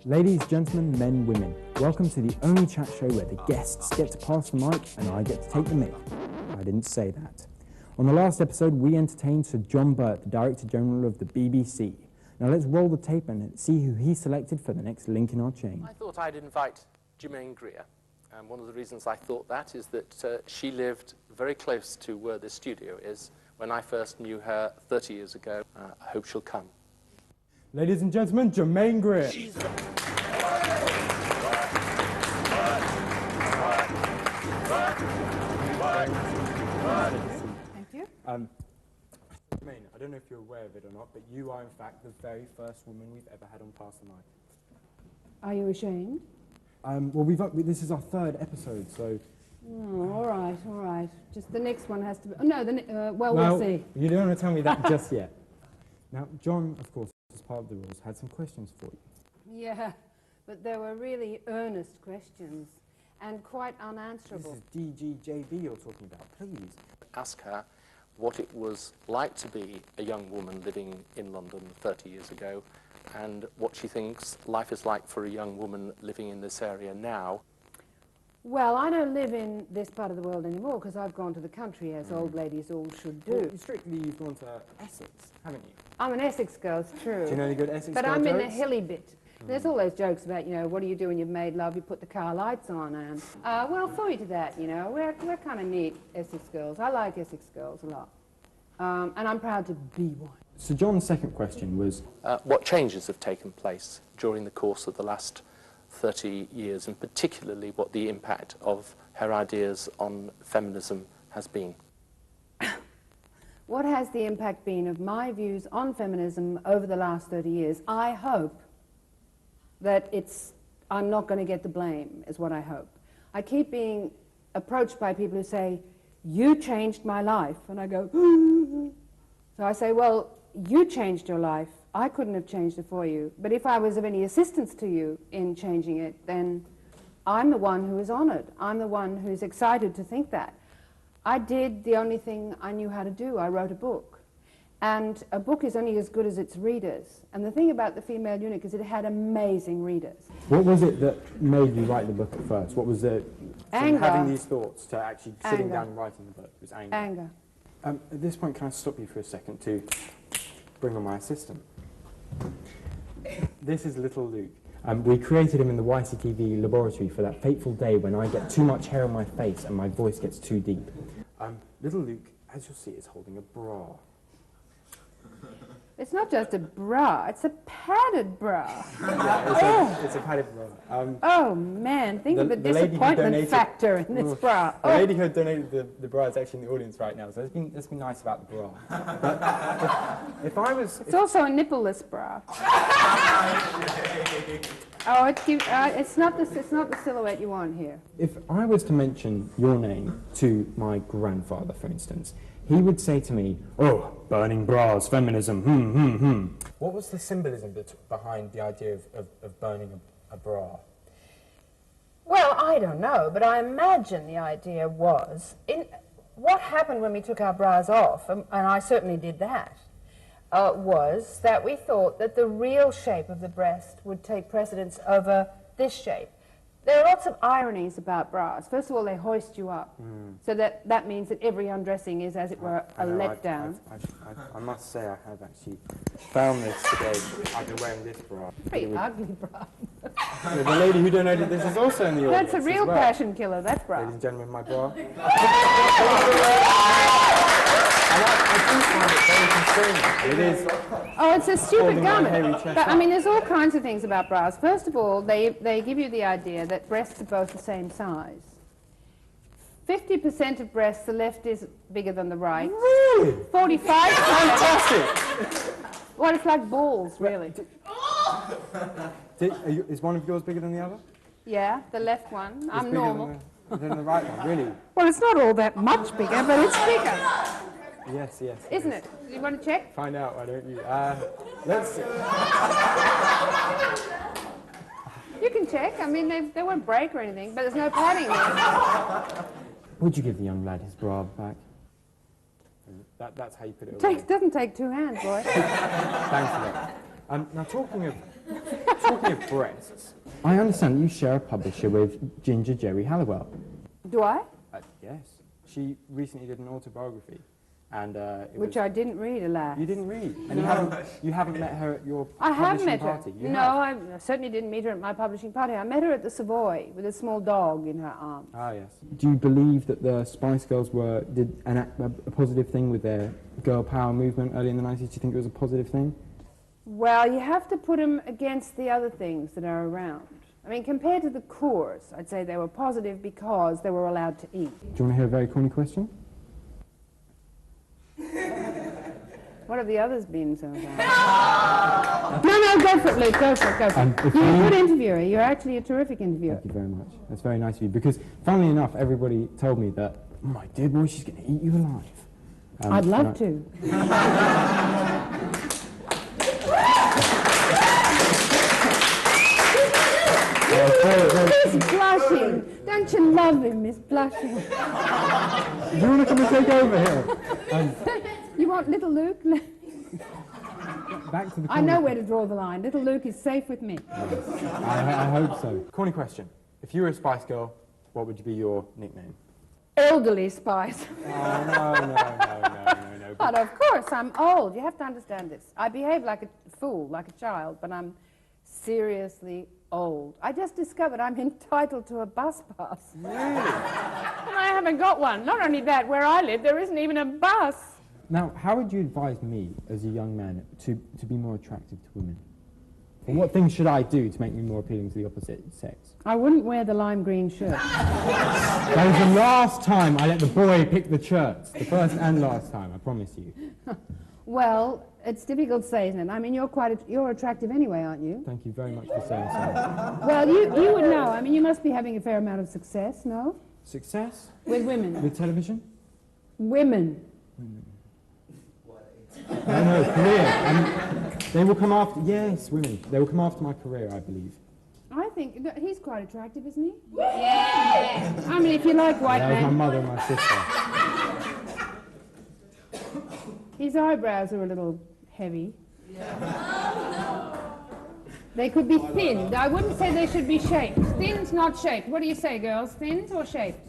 Ladies, gentlemen, men, women, welcome to the only chat show where the guests get to pass the mic and I get to take the mic. I didn't say that. On the last episode, we entertained Sir John Burt, the Director General of the BBC. Now let's roll the tape and see who he selected for the next link in our chain. I thought I'd invite Germaine Greer. And one of the reasons I thought that is that she lived very close to where this studio is when I first knew her 30 years ago. I hope she'll come. Ladies and gentlemen, Germaine Greer. Thank you. Germaine, I don't know if you're aware of it or not, but you are in fact the very first woman we've ever had on Pass the Mic. Are you ashamed? Well, this is our third episode, so... Oh, all right. Just the next one has to be... Oh, no, we'll see. You don't want to tell me that just yet. Now, John, of course, as part of the rules, had some questions for you. Yeah, but they were really earnest questions and quite unanswerable. This is DGJB you're talking about, please. Ask her what it was like to be a young woman living in London 30 years ago and what she thinks life is like for a young woman living in this area now. Well, I don't live in this part of the world anymore because I've gone to the country, as old ladies all should do. Well, strictly, you've gone to Essex, haven't you? I'm an Essex girl, it's true. Do you know any good Essex But girl I'm jokes? in the hilly bit. There's all those jokes about, what do you do when you've made love? You put the car lights on, and well, sorry to that, We're kind of neat Essex girls. I like Essex girls a lot. And I'm proud to be one. So John's second question was... what changes have taken place during the course of the last 30 years, and particularly what the impact of her ideas on feminism has been? What has the impact been of my views on feminism over the last 30 years? I hope that I'm not going to get the blame, is what I hope. I keep being approached by people who say, you changed my life. And I go, so I say, well, you changed your life. I couldn't have changed it for you. But if I was of any assistance to you in changing it, then I'm the one who is honored. I'm the one who's excited to think that. I did the only thing I knew how to do. I wrote a book. And a book is only as good as its readers. And the thing about The Female Eunuch is it had amazing readers. What was it that made you write the book at first? What was it from having these thoughts to actually sitting down and writing the book? It was anger. Anger. At this point, can I stop you for a second to bring on my assistant? This is little Luke. We created him in the YCTV laboratory for that fateful day when I get too much hair on my face and my voice gets too deep. Little Luke, as you'll see, is holding a bra. It's not just a bra, it's a padded bra. It's a padded bra. Oh man, think of the disappointment factor in this bra. The lady who donated the bra is actually in the audience right now, so let's be nice about the bra. But if I was... It's also a nippleless bra. Oh, it's not the silhouette you want here. If I was to mention your name to my grandfather, for instance, he would say to me, oh, burning bras, feminism, What was the symbolism behind the idea of burning a bra? Well, I don't know, but I imagine the idea was, what happened when we took our bras off, and I certainly did that, was that we thought that the real shape of the breast would take precedence over this shape. There are lots of ironies about bras. First of all, they hoist you up. So that means that every undressing is, as it were, a letdown. I must say I have actually found this today. I've been wearing this bra. Pretty ugly bra. The lady who donated this is also in the audience. That's a real passion killer, that bra. Ladies and gentlemen, my bra. I do find it very concerning. It is. Oh, it's a stupid garment. But, I mean, there's all kinds of things about bras. First of all, they give you the idea that breasts are both the same size. 50% of breasts, the left is bigger than the right. Really? 45%. Fantastic. Well, it's like balls, really. Is one of yours bigger than the other? Yeah, the left one. I'm normal. Than the right one, really? Well, it's not all that much bigger, but it's bigger. Yes. Isn't it? Do you want to check? Find out, why don't you? Let's... You can check. I mean, they won't break or anything, but there's no padding there. Would you give the young lad his bra back? That's how you put it away. Doesn't take two hands, boy. Thanks for that. Now, talking of breasts, I understand you share a publisher with Ginger Jerry Halliwell. Do I? Yes. She recently did an autobiography, and Which I didn't read, alas. You didn't read, and No. you haven't met her at your I have publishing met party. her. You No, have? I certainly didn't meet her at my publishing party. I met her at the Savoy with a small dog in her arms. Ah, yes. Do you believe that the Spice Girls did a positive thing with their girl power movement early in the 90s? Do you think it was a positive thing? Well, you have to put them against the other things that are around. I mean, compared to the Coors, I'd say they were positive because they were allowed to eat. Do you want to hear a very corny question? What have the others been so far? No, go for it, Luke, go for it. You're a good interviewer. You're actually a terrific interviewer. Thank you very much. That's very nice of you, because funnily enough, everybody told me that, oh my dear boy, she's going to eat you alive. I'd love to. Miss Blushing. Don't you love him, Miss Blushing? Do you want to come and take over here? You want little Luke? Back to the I know where to draw the line. Little Luke is safe with me. I hope so. Corny question. If you were a Spice Girl, what would be your nickname? Elderly Spice. Oh, no. But of course, I'm old. You have to understand this. I behave like a fool, like a child, but I'm seriously old. I just discovered I'm entitled to a bus pass. Really? And I haven't got one. Not only that, where I live, there isn't even a bus. Now, how would you advise me, as a young man, to be more attractive to women? And what things should I do to make me more appealing to the opposite sex? I wouldn't wear the lime green shirt. That was the last time I let the boy pick the shirts. The first and last time, I promise you. Well, it's difficult to say, isn't it? I mean, you're attractive anyway, aren't you? Thank you very much for saying so. Well, you would know. I mean, you must be having a fair amount of success, no? Success? With women. With television? Women. No, career. They will come after, yes, women. They will come after my career, I believe. I think he's quite attractive, isn't he? Yeah. I mean, if you like white That was my men. mother and my sister. His eyebrows are a little heavy. They could be thinned. I wouldn't say they should be shaped. Thinned, not shaped. What do you say, girls? Thinned or shaped?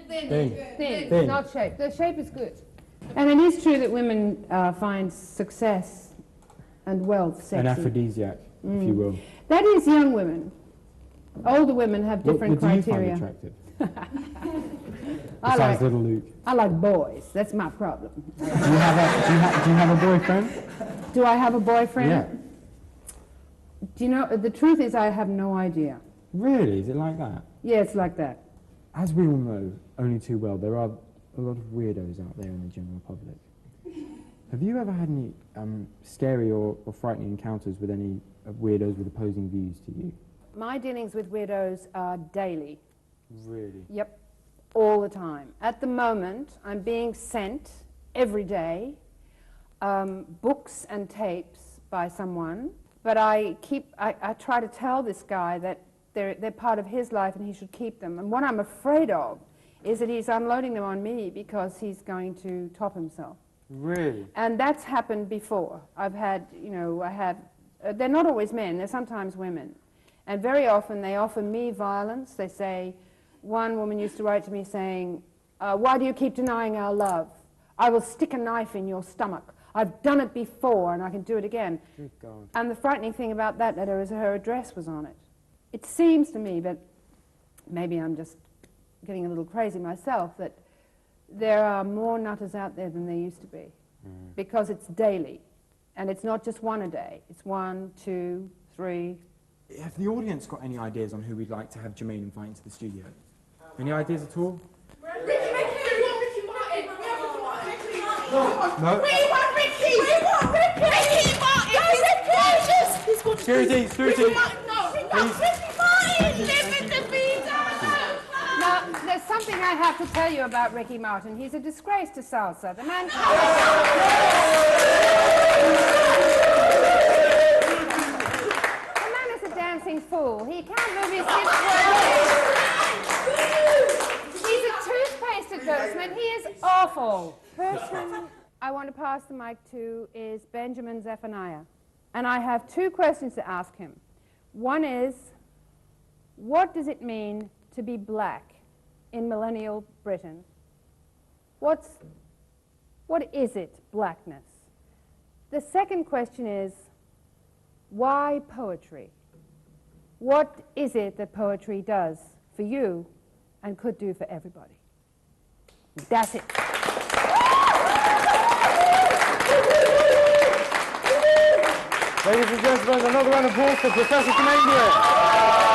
Thin, not shaped. The shape is good. And it is true that women find success and wealth sexy. An aphrodisiac, if you will. That is young women. Older women have different what criteria. Do you find attractive? Besides little Luke. I like boys. That's my problem. Do you have a boyfriend? Do I have a boyfriend? Yeah. Do you know, the truth is I have no idea. Really? Is it like that? Yeah, it's like that. As we all know, only too well, there are a lot of weirdos out there in the general public. Have you ever had any scary or frightening encounters with any weirdos with opposing views to you? My dealings with weirdos are daily. Really? Yep, all the time. At the moment, I'm being sent every day books and tapes by someone, but I try to tell this guy that they're part of his life and he should keep them. And what I'm afraid of is that he's unloading them on me because he's going to top himself. Really? And that's happened before. They're not always men, they're sometimes women. And very often they offer me violence. They say, one woman used to write to me saying, why do you keep denying our love? I will stick a knife in your stomach. I've done it before and I can do it again. Good God. And the frightening thing about that letter is her address was on it. It seems to me, but maybe I'm just getting a little crazy myself, that there are more nutters out there than there used to be. Because it's daily. And it's not just one a day. It's 1, 2, 3. Have the audience got any ideas on who we'd like to have Germaine invite into the studio? Any ideas at all? Ricky Martin! No? We want Ricky! Ricky Martin! He's got Security! Ricky Martin! No, Ricky Martin! Live in the visa! Now, there's something I have to tell you about Ricky Martin. He's a disgrace to salsa. The man... The man is a dancing fool. He can't move his hips well. He's a toothpaste advertisement. He is awful. Person I want to pass the mic to is Benjamin Zephaniah. And I have two questions to ask him. One is, what does it mean to be black in millennial Britain? What is it, blackness? The second question is, why poetry? What is it that poetry does for you and could do for everybody? That's it. Ladies and gentlemen, another round of applause for Professor Germaine Greer.